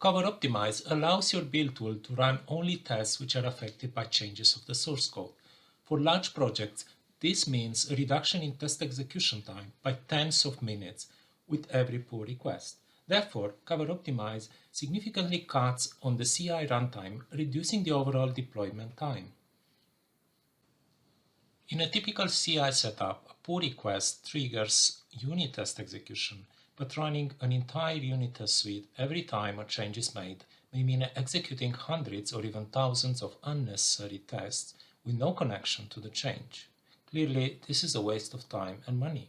Cover Optimize allows your build tool to run only tests which are affected by changes of the source code. For large projects, this means a reduction in test execution time by tens of minutes with every pull request. Therefore, Cover Optimize significantly cuts on the CI runtime, reducing the overall deployment time. In a typical CI setup, a pull request triggers unit test execution, but running an entire unit test suite every time a change is made may mean executing hundreds or even thousands of unnecessary tests with no connection to the change. Clearly, this is a waste of time and money.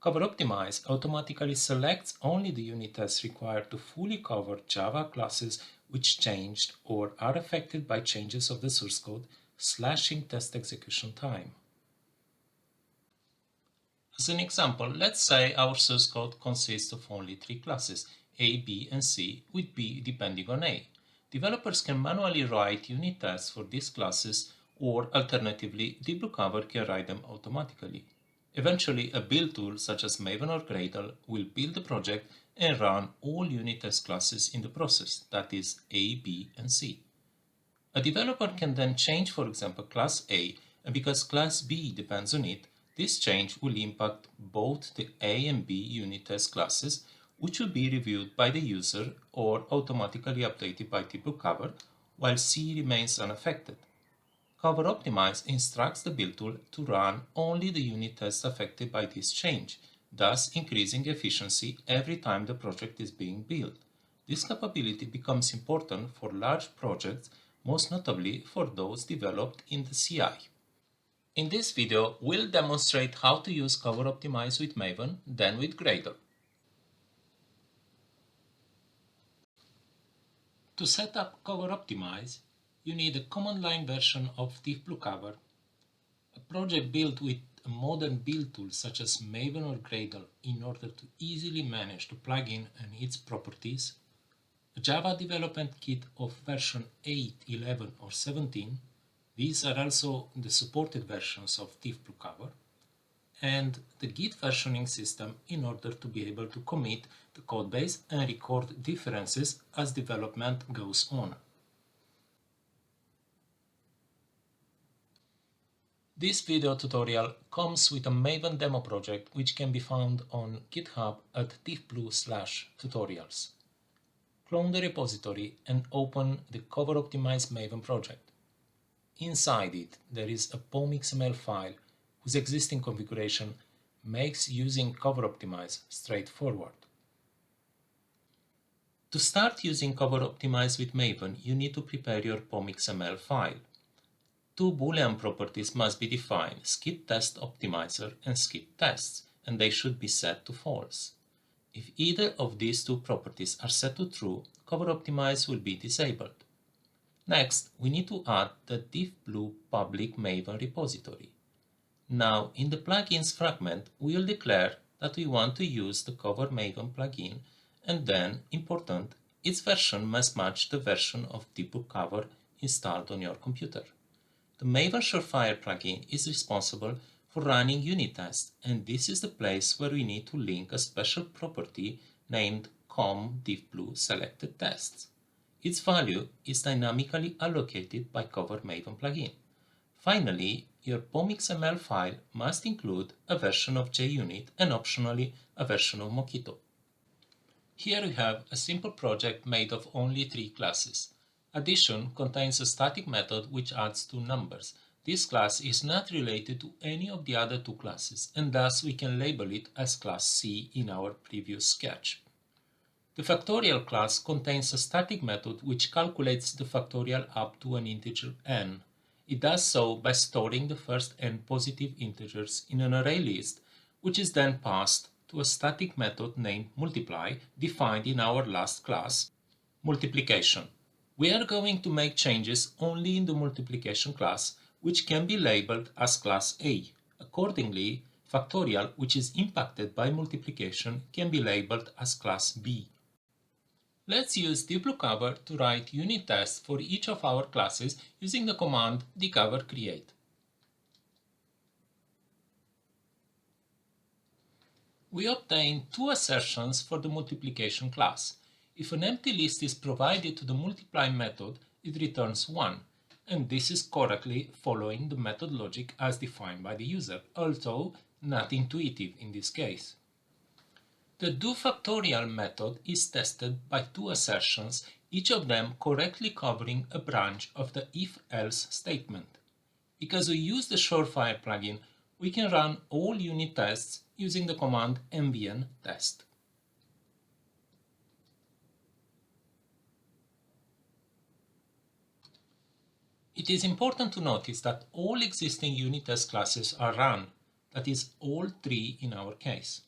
Cover Optimize automatically selects only the unit tests required to fully cover Java classes which changed or are affected by changes of the source code, slashing test execution time. As an example, let's say our source code consists of only 3 classes, A, B, and C, with B depending on A. Developers can manually write unit tests for these classes, or alternatively, Diffblue Cover can write them automatically. Eventually, a build tool such as Maven or Gradle will build the project and run all unit test classes in the process, that is A, B, and C. A developer can then change, for example, class A, and because class B depends on it, this change will impact both the A and B unit test classes, which will be reviewed by the user or automatically updated by Diffblue Cover, while C remains unaffected. Cover Optimize instructs the build tool to run only the unit tests affected by this change, thus increasing efficiency every time the project is being built. This capability becomes important for large projects, most notably for those developed in the CI. In this video, we'll demonstrate how to use Cover Optimize with Maven, then with Gradle. To set up Cover Optimize, you need a command line version of Diffblue Cover. A project built with a modern build tool such as Maven or Gradle in order to easily manage the plugin and its properties, a Java development kit of version 8, 11 or 17, these are also the supported versions of Diffblue Cover, and the Git versioning system in order to be able to commit the codebase and record differences as development goes on. This video tutorial comes with a Maven demo project which can be found on GitHub at diffblue/tutorials. Clone the repository and open the Cover Optimize Maven project. Inside it, there is a POM.xml file whose existing configuration makes using Cover Optimize straightforward. To start using Cover Optimize with Maven, you need to prepare your POM.xml file. 2 Boolean properties must be defined, skip test optimizer and skip tests, and they should be set to false. If either of these 2 properties are set to true, Cover Optimize will be disabled. Next, we need to add the Diffblue public Maven repository. Now, in the plugins fragment, we will declare that we want to use the Cover Maven plugin, and then, important, its version must match the version of Diffblue Cover installed on your computer. The Maven Surefire plugin is responsible for running unit tests, and this is the place where we need to link a special property named com_diffblue selected tests. Its value is dynamically allocated by Cover Maven plugin. Finally, your POM.xml file must include a version of JUnit and optionally a version of Mockito. Here we have a simple project made of only 3 classes. Addition contains a static method which adds 2 numbers. This class is not related to any of the other 2 classes, and thus we can label it as class C in our previous sketch. The factorial class contains a static method which calculates the factorial up to an integer n. It does so by storing the first n positive integers in an array list, which is then passed to a static method named multiply, defined in our last class, multiplication. We are going to make changes only in the multiplication class, which can be labeled as class A. Accordingly, factorial, which is impacted by multiplication, can be labeled as class B. Let's use Diffblue Cover to write unit tests for each of our classes using the command dcover_create. We obtain 2 assertions for the multiplication class. If an empty list is provided to the multiply method, it returns 1, and this is correctly following the method logic as defined by the user, although not intuitive in this case. The do_factorial method is tested by two assertions, each of them correctly covering a branch of the if-else statement. Because we use the Surefire plugin, we can run all unit tests using the command mvn test. It is important to notice that all existing unit test classes are run, that is, all three in our case.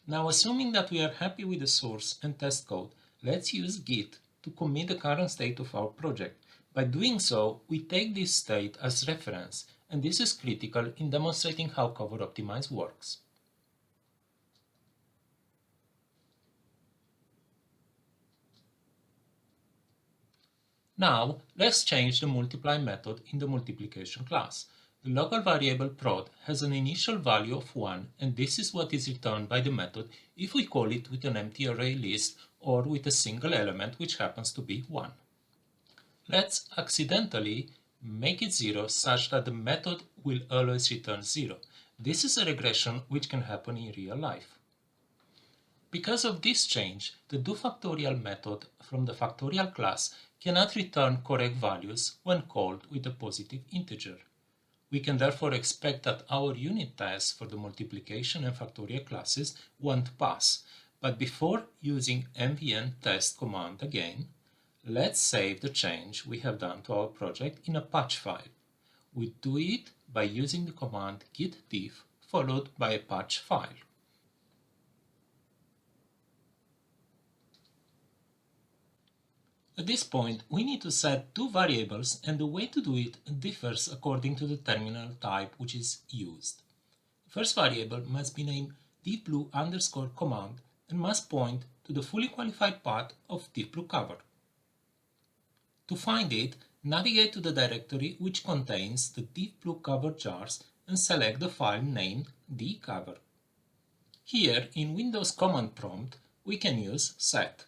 Now, assuming that we are happy with the source and test code, let's use Git to commit the current state of our project. By doing so, we take this state as reference, and this is critical in demonstrating how Cover Optimize works. Now, let's change the multiply method in the multiplication class. The local variable prod has an initial value of 1, and this is what is returned by the method if we call it with an empty array list or with a single element which happens to be 1. Let's accidentally make it 0 such that the method will always return 0. This is a regression which can happen in real life. Because of this change, the do_factorial method from the factorial class cannot return correct values when called with a positive integer. We can therefore expect that our unit tests for the multiplication and factorial classes won't pass. But before using mvn test command again, let's save the change we have done to our project in a patch file. We do it by using the command git diff followed by a patch file. At this point, we need to set two variables, and the way to do it differs according to the terminal type which is used. The first variable must be named Diffblue_command and must point to the fully qualified path of Diffblue Cover. To find it, navigate to the directory which contains the Diffblue Cover jars and select the file named dcover. Here, in Windows command prompt, we can use set.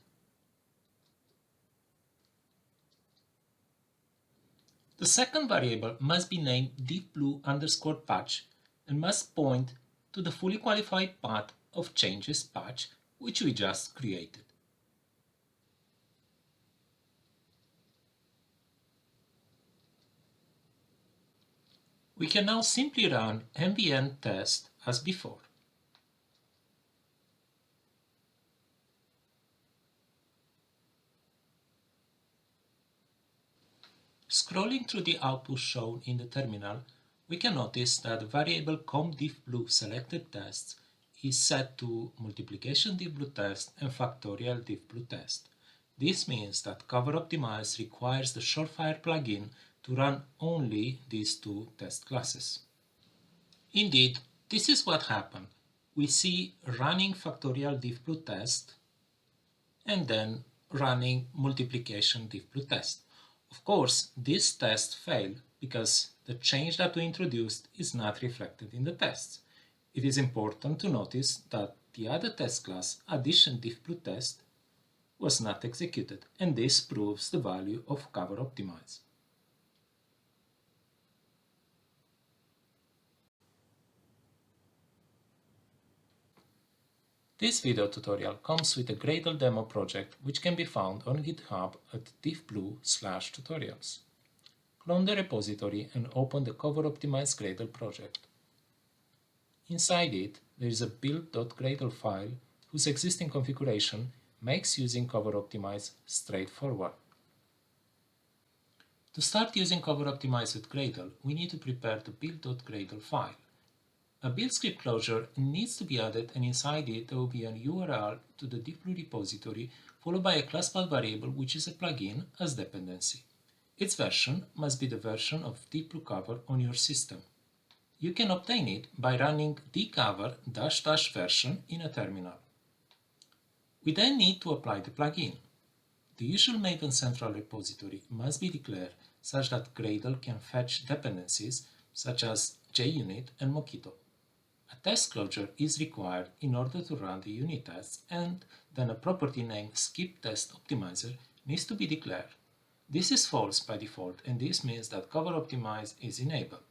The second variable must be named Diffblue_patch and must point to the fully qualified path of changes patch which we just created. We can now simply run mvn test as before. Scrolling through the output shown in the terminal, we can notice that the variable com_diffblue selected tests is set to multiplication diffblue test and factorial diffblue test. This means that Cover Optimize requires the Surefire plugin to run only these two test classes. Indeed, this is what happened. We see running factorial diffblue test and then running multiplication diffblue test. Of course, this test failed because the change that we introduced is not reflected in the tests. It is important to notice that the other test class, addition diffblue test, was not executed, and this proves the value of Cover Optimize. This video tutorial comes with a Gradle demo project which can be found on GitHub at diffblue/tutorials. Clone the repository and open the Cover Optimize Gradle project. Inside it, there is a build.gradle file whose existing configuration makes using Cover Optimize straightforward. To start using Cover Optimize with Gradle, we need to prepare the build.gradle file. A build script closure needs to be added, and inside it there will be an URL to the Diffblue repository followed by a class path variable which is a plugin as dependency. Its version must be the version of Diffblue Cover on your system. You can obtain it by running dcover-version in a terminal. We then need to apply the plugin. The usual Maven central repository must be declared such that Gradle can fetch dependencies such as JUnit and Mockito. A test closure is required in order to run the unit tests, and then a property named skipTestOptimizer needs to be declared. This is false by default, and this means that Cover Optimize is enabled.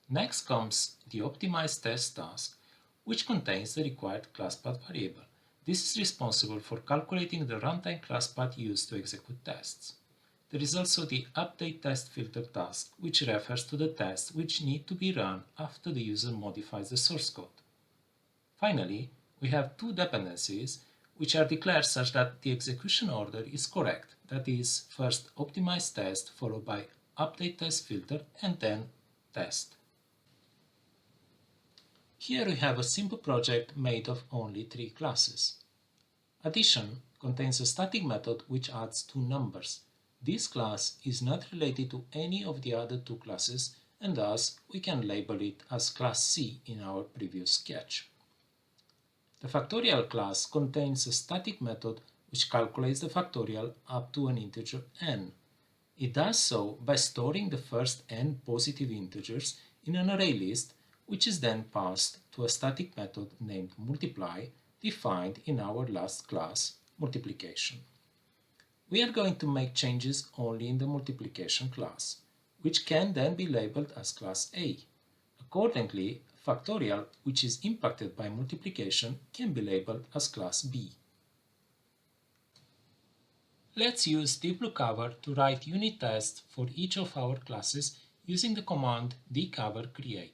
Next comes the Optimize test task, which contains the required class path variable. This is responsible for calculating the runtime class path used to execute tests. There is also the update test filter task, which refers to the tests which need to be run after the user modifies the source code. Finally, we have two dependencies which are declared such that the execution order is correct. That is, first optimize test followed by update test filter and then test. Here we have a simple project made of only 3 classes. Addition contains a static method which adds 2 numbers. This class is not related to any of the other 2 classes, and thus we can label it as class C in our previous sketch. The factorial class contains a static method which calculates the factorial up to an integer n. It does so by storing the first n positive integers in an array list, which is then passed to a static method named multiply, defined in our last class, multiplication. We are going to make changes only in the multiplication class, which can then be labeled as class A. Accordingly, factorial, which is impacted by multiplication, can be labeled as class B. Let's use Diffblue Cover to write unit tests for each of our classes using the command dcover_create.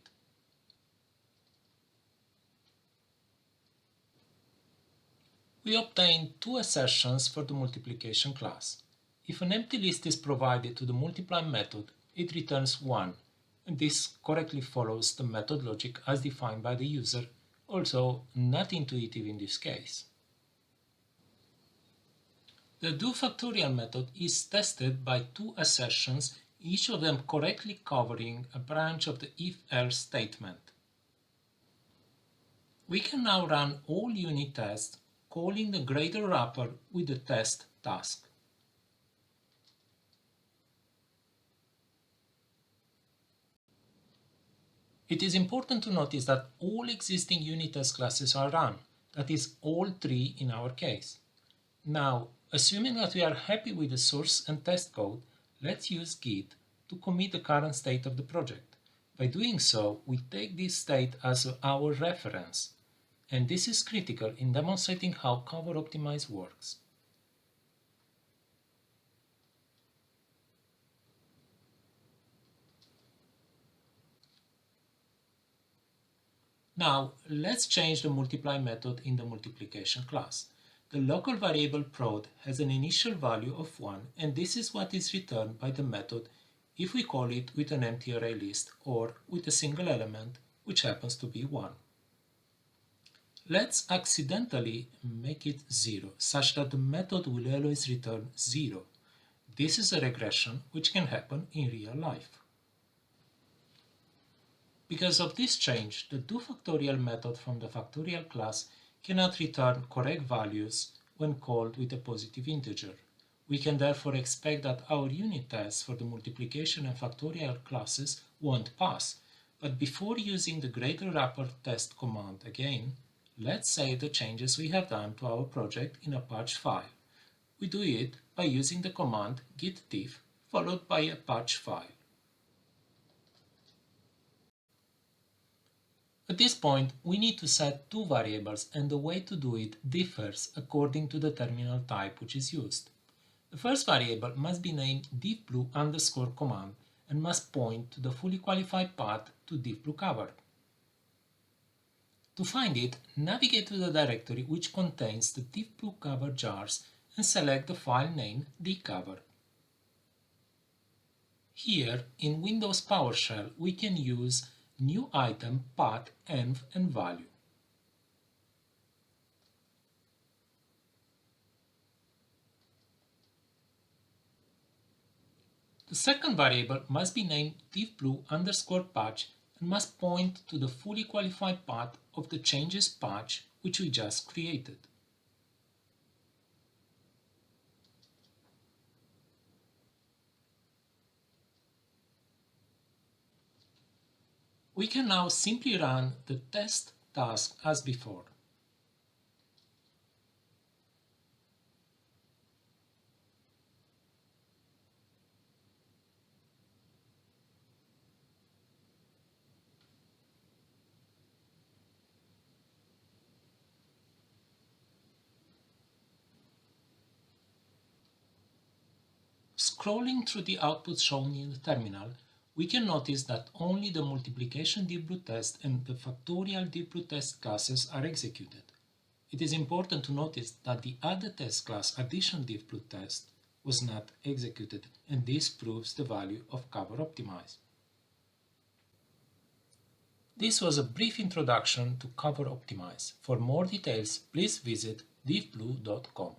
We obtain 2 assertions for the multiplication class. If an empty list is provided to the multiply method, it returns 1, and this correctly follows the method logic as defined by the user, although not intuitive in this case. The do_factorial method is tested by 2 assertions, each of them correctly covering a branch of the if-else statement. We can now run all unit tests calling the Gradle wrapper with the test task. It is important to notice that all existing unit test classes are run, that is, all 3 in our case. Now, assuming that we are happy with the source and test code, let's use Git to commit the current state of the project. By doing so, we take this state as our reference, and this is critical in demonstrating how Cover Optimize works. Now, let's change the multiply method in the multiplication class. The local variable prod has an initial value of 1, and this is what is returned by the method if we call it with an empty array list or with a single element, which happens to be 1. Let's accidentally make it 0, such that the method will always return 0. This is a regression which can happen in real life. Because of this change, the do_factorial method from the factorial class cannot return correct values when called with a positive integer. We can therefore expect that our unit tests for the multiplication and factorial classes won't pass. But before using the Gradle wrapper test command again, let's save the changes we have done to our project in a patch file. We do it by using the command git diff followed by a patch file. At this point, we need to set 2 variables, and the way to do it differs according to the terminal type which is used. The first variable must be named Diffblue_command and must point to the fully qualified path to Diffblue Cover. To find it, navigate to the directory which contains the Diffblue Cover jars and select the file name dcover. Here, in Windows PowerShell, we can use new item, path, env, and value. The second variable must be named Diffblue_patch and must point to the fully qualified path of the changes patch which we just created. We can now simply run the test task as before. Scrolling through the output shown in the terminal, we can notice that only the multiplication Diffblue test and the factorial Diffblue test classes are executed. It is important to notice that the other test class addition Diffblue test was not executed, and this proves the value of Cover Optimize. This was a brief introduction to Cover Optimize. For more details, please visit diffblue.com.